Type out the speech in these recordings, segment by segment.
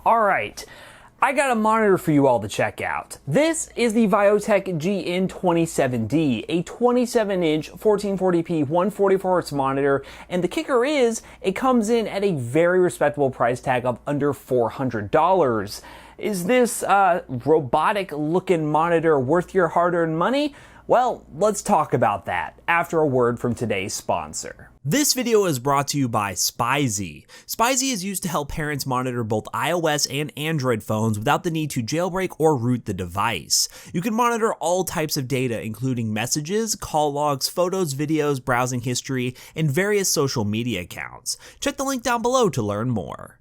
Alright, I got a monitor for you all to check out. This is the Viotek GN27D, a 27-inch 1440p 144hz monitor, and the kicker is, it comes in at a very respectable price tag of under $400. Is this robotic-looking monitor worth your hard-earned money? Well, let's talk about that after a word from today's sponsor. This video is brought to you by Spizy. Spizy is used to help parents monitor both iOS and Android phones without the need to jailbreak or root the device. You can monitor all types of data, including messages, call logs, photos, videos, browsing history, and various social media accounts. Check the link down below to learn more.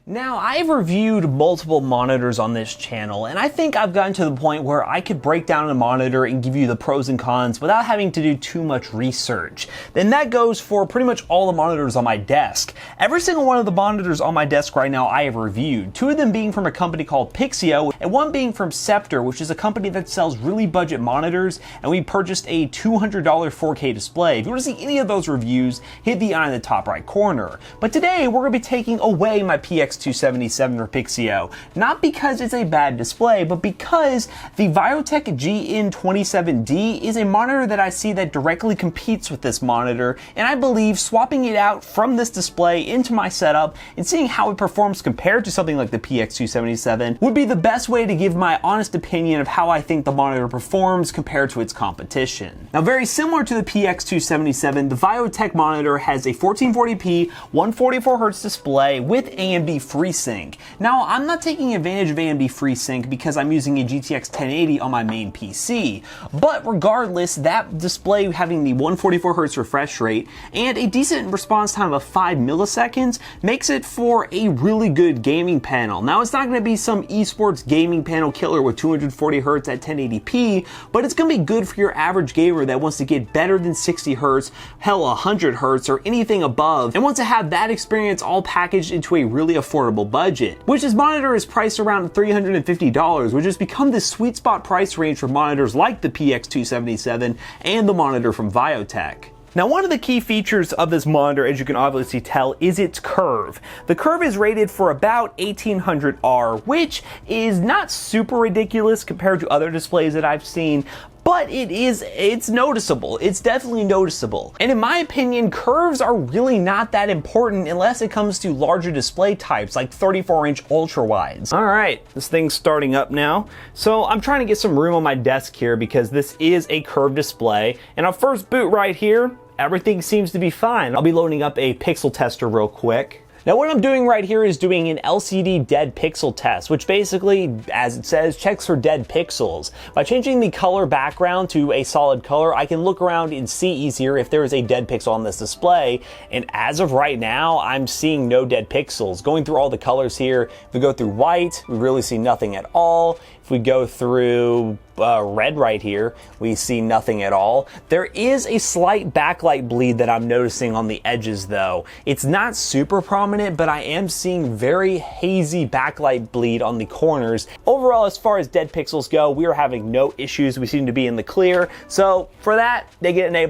Now, I've reviewed multiple monitors on this channel, and I think I've gotten to the point where I could break down a monitor and give you the pros and cons without having to do too much research. Then that goes for pretty much all the monitors on my desk. Every single one of the monitors on my desk right now I have reviewed, 2 of them being from a company called Pixio, and 1 being from Scepter, which is a company that sells really budget monitors, and we purchased a $200 4K display. If you want to see any of those reviews, hit the eye in the top right corner. But today, we're going to be taking away my PX277 for Pixio, not because it's a bad display, but because the Viotek GN27D is a monitor that I see that directly competes with this monitor, and I believe swapping it out from this display into my setup and seeing how it performs compared to something like the PX277 would be the best way to give my honest opinion of how I think the monitor performs compared to its competition. Now, very similar to the PX277, the Viotek monitor has a 1440p 144hz display with AMD FreeSync. Now, I'm not taking advantage of AMD FreeSync because I'm using a GTX 1080 on my main PC, but regardless, that display having the 144Hz refresh rate and a decent response time of 5 milliseconds makes it for a really good gaming panel. Now, it's not going to be some esports gaming panel killer with 240Hz at 1080p, but it's going to be good for your average gamer that wants to get better than 60Hz, hell 100Hz, or anything above, and wants to have that experience all packaged into a really affordable budget, which this monitor is priced around $350, which has become the sweet spot price range for monitors like the PX277 and the monitor from Viotek. Now, one of the key features of this monitor, as you can obviously tell, is its curve. The curve is rated for about 1800R, which is not super ridiculous compared to other displays that I've seen, but it's noticeable. It's definitely noticeable. And in my opinion, curves are really not that important unless it comes to larger display types like 34-inch ultra-wides. All right, this thing's starting up now. So I'm trying to get some room on my desk here because this is a curved display. And on first boot right here, everything seems to be fine. I'll be loading up a pixel tester real quick. Now, what I'm doing right here is doing an LCD dead pixel test, which basically, as it says, checks for dead pixels. By changing the color background to a solid color, I can look around and see easier if there is a dead pixel on this display. And as of right now, I'm seeing no dead pixels. Going through all the colors here, if we go through white, we really see nothing at all. If we go through red right here, we see nothing at all. There is a slight backlight bleed that I'm noticing on the edges though. It's not super prominent, but I am seeing very hazy backlight bleed on the corners. Overall, as far as dead pixels go, we are having no issues. We seem to be in the clear. So for that, they get an A+.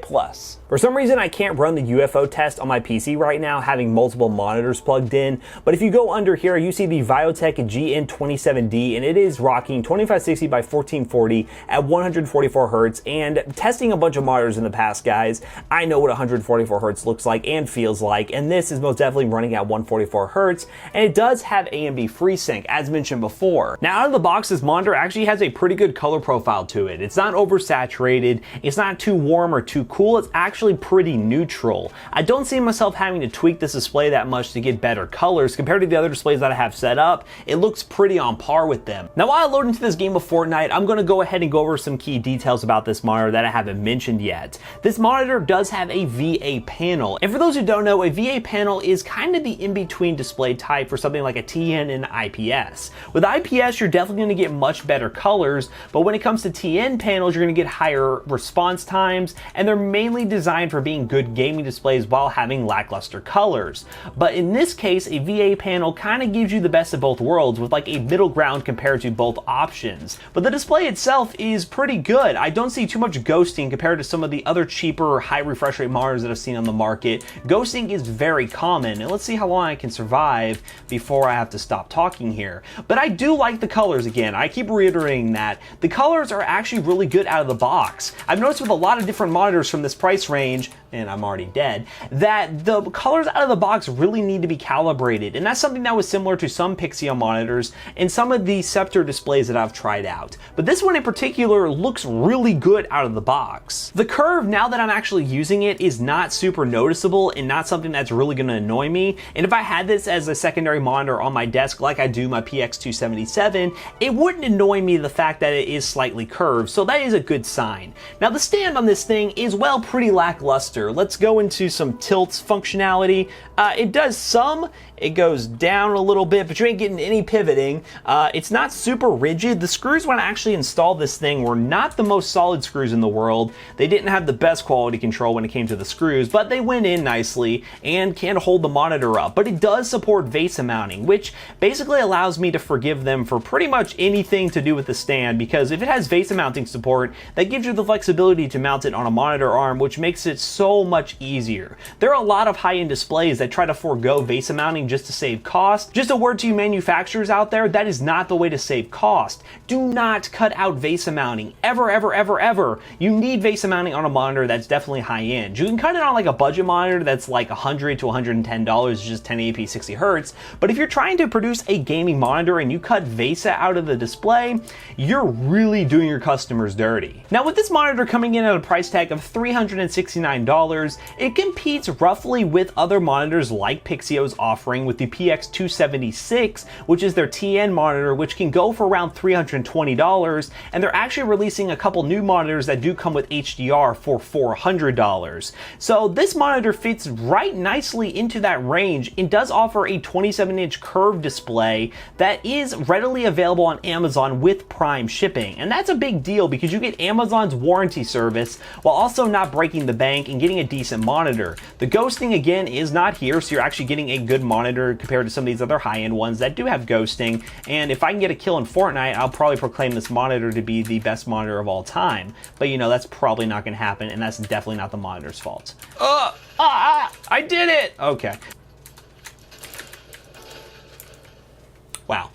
For some reason, I can't run the UFO test on my PC right now, having multiple monitors plugged in. But if you go under here, you see the Viotek GN27D, and it is rocking 2560 by 1440 at 144 Hz. And testing a bunch of monitors in the past, guys, I know what 144 Hz looks like and feels like. And this is most definitely running at 144 Hz. And it does have AMD FreeSync, as mentioned before. Now, out of the box, this monitor actually has a pretty good color profile to it. It's not oversaturated. It's not too warm or too cool. It's actually pretty neutral. I don't see myself having to tweak this display that much to get better colors compared to the other displays that I have set up. It looks pretty on par with them. Now, while I load into this game of Fortnite, I'm going to go ahead and go over some key details about this monitor that I haven't mentioned yet. This monitor does have a VA panel, and for those who don't know, a VA panel is kind of the in-between display type for something like a TN and IPS. With IPS, you're definitely going to get much better colors, but when it comes to TN panels, you're going to get higher response times, and they're mainly designed for being good gaming displays while having lackluster colors. But in this case, a VA panel kind of gives you the best of both worlds with like a middle ground compared to both options. But the display itself is pretty good. I don't see too much ghosting compared to some of the other cheaper high refresh rate monitors that I've seen on the market. Ghosting is very common, and let's see how long I can survive before I have to stop talking here. But I do like the colors again. I keep reiterating that. The colors are actually really good out of the box. I've noticed with a lot of different monitors from this price range, and I'm already dead, that the colors out of the box really need to be calibrated. And that's something that was similar to some Pixio monitors and some of the Scepter displays that I've tried out. But this one in particular looks really good out of the box. The curve, now that I'm actually using it, is not super noticeable and not something that's really going to annoy me. And if I had this as a secondary monitor on my desk like I do my PX277, it wouldn't annoy me the fact that it is slightly curved, so that is a good sign. Now the stand on this thing is, well, pretty lackluster. Let's go into some tilts functionality. It does some. It goes down a little bit, but you ain't getting any pivoting. It's not super rigid. The screws when I actually installed this thing were not the most solid screws in the world. They didn't have the best quality control when it came to the screws, but they went in nicely and can hold the monitor up. But it does support VESA mounting, which basically allows me to forgive them for pretty much anything to do with the stand, because if it has VESA mounting support, that gives you the flexibility to mount it on a monitor arm, which makes it so much easier. There are a lot of high-end displays that try to forego VESA mounting just to save cost. Just a word to you manufacturers out there, that is not the way to save cost. Do not cut out VESA mounting. Ever, ever, ever, ever. You need VESA mounting on a monitor that's definitely high-end. You can cut it on like a budget monitor that's like $100 to $110, just 1080p 60 Hz. But if you're trying to produce a gaming monitor and you cut VESA out of the display, you're really doing your customers dirty. Now with this monitor coming in at a price tag of $369, it competes roughly with other monitors like Pixio's offering with the PX276, which is their TN monitor, which can go for around $320, and they're actually releasing a couple new monitors that do come with HDR for $400. So this monitor fits right nicely into that range. It does offer a 27-inch curved display that is readily available on Amazon with Prime shipping, and that's a big deal because you get Amazon's warranty service while also not breaking the bank and getting a decent monitor. The ghosting again is not here, so you're actually getting a good monitor compared to some of these other high-end ones that do have ghosting. And if I can get a kill in Fortnite, I'll probably proclaim this monitor to be the best monitor of all time. But you know, that's probably not going to happen, and that's definitely not the monitor's fault. I did it! Okay. Wow.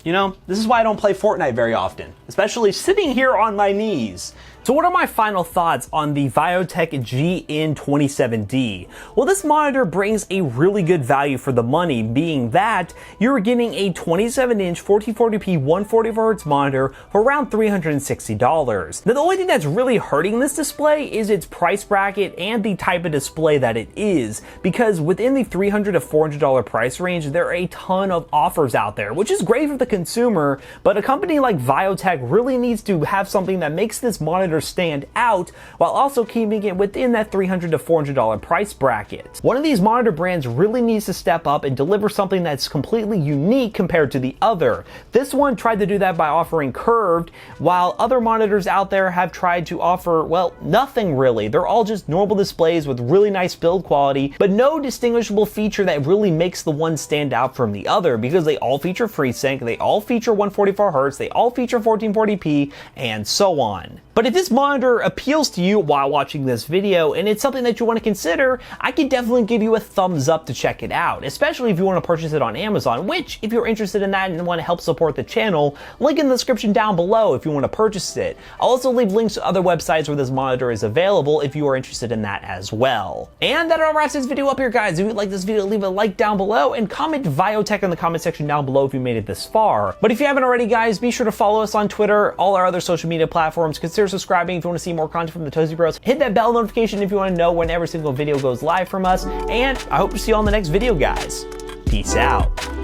You know, this is why I don't play Fortnite very often, especially sitting here on my knees. So what are my final thoughts on the Viotek GN27D? Well, this monitor brings a really good value for the money, being that you're getting a 27-inch 1440p 144hz monitor for around $360. Now, the only thing that's really hurting this display is its price bracket and the type of display that it is, because within the $300 to $400 price range, there are a ton of offers out there, which is great for the consumer, but a company like Viotek really needs to have something that makes this monitor stand out while also keeping it within that $300 to $400 price bracket. One of these monitor brands really needs to step up and deliver something that's completely unique compared to the other. This one tried to do that by offering curved, while other monitors out there have tried to offer, well, nothing really. They're all just normal displays with really nice build quality, but no distinguishable feature that really makes the one stand out from the other, because they all feature FreeSync, they all feature 144Hz, they all feature 1440p, and so on. But if this monitor appeals to you while watching this video and it's something that you want to consider, I can definitely give you a thumbs up to check it out, especially if you want to purchase it on Amazon, which, if you're interested in that and want to help support the channel, link in the description down below if you want to purchase it. I'll also leave links to other websites where this monitor is available if you are interested in that as well. And that wraps this video up here, guys. If you like this video, leave a like down below and comment Viotek in the comment section down below if you made it this far. But if you haven't already, guys, be sure to follow us on Twitter, all our other social media platforms. Consider subscribing if you want to see more content from the Toasty Bros. Hit that bell notification if you want to know when every single video goes live from us. And I hope to see you on the next video, guys. Peace out.